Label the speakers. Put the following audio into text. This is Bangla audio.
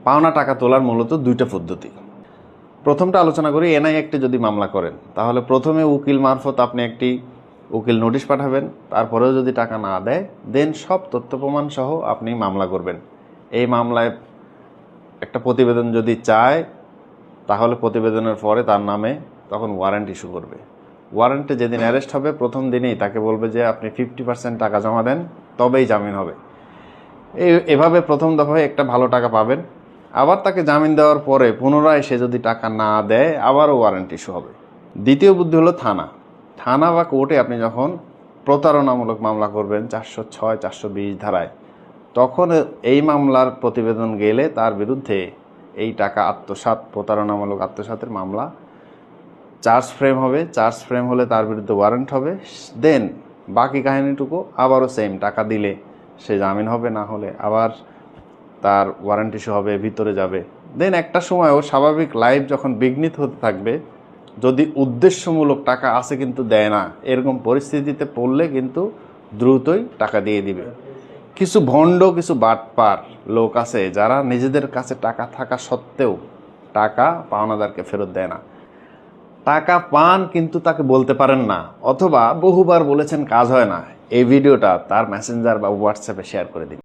Speaker 1: পাওনা টাকা তোলার মূলত দুইটা পদ্ধতি। প্রথমটা আলোচনা করি। এনআই অ্যাক্টে যদি মামলা করেন তাহলে প্রথমে উকিল মারফত আপনি একটি উকিল নোটিশ পাঠাবেন, তারপরেও যদি টাকা না দেয় দেন সব তথ্য প্রমাণ সহ আপনি মামলা করবেন। এই মামলায় একটা প্রতিবেদন যদি চায় তাহলে প্রতিবেদনের পরে তার নামে তখন ওয়ারেন্ট ইস্যু করবে। ওয়ারেন্টে যেদিন অ্যারেস্ট হবে প্রথম দিনেই তাকে বলবে যে আপনি 50% টাকা জমা দেন, তবেই জামিন হবে। এভাবে প্রথম দফায় একটা ভালো টাকা পাবেন। আবার তাকে জামিন দেওয়ার পরে পুনরায় সে যদি টাকা না দেয় আবারও ওয়ারেন্ট ইস্যু হবে। দ্বিতীয় বুদ্ধি হলো থানা বা কোর্টে আপনি যখন প্রতারণামূলক মামলা করবেন 406, 420 ধারায়, তখন এই মামলার প্রতিবেদন গেলে তার বিরুদ্ধে এই টাকা আত্মসাৎ, প্রতারণামূলক আত্মসাতের মামলা চার্জ ফ্রেম হবে। চার্জ ফ্রেম হলে তার বিরুদ্ধে ওয়ারেন্ট হবে। দেন বাকি কাহিনীটুকু আবারও সেম, টাকা দিলে সে জামিন হবে, না হলে আবার তার ওয়ারেন্ট ইস্যু হবে, ভিতরে যাবে। দেন একটা সময় ও স্বাভাবিক লাইফ যখন বিঘ্নিত হতে থাকবে, যদি উদ্দেশ্যমূলক টাকা আছে কিন্তু দেয় না, এরকম পরিস্থিতিতে পড়লে কিন্তু দ্রুতই টাকা দিয়ে দিবে। কিছু ভণ্ড, কিছু বাটপার লোক আছে যারা নিজেদের কাছে টাকা থাকা সত্ত্বেও টাকা পাওনাদারকে ফেরত দেয় না। টাকা পান কিন্তু তাকে বলতে পারেন না, অথবা বহুবার বলেছেন কাজ হয় না। এই ভিডিওটা তার মেসেঞ্জার বা হোয়াটসঅ্যাপে শেয়ার করে দিন।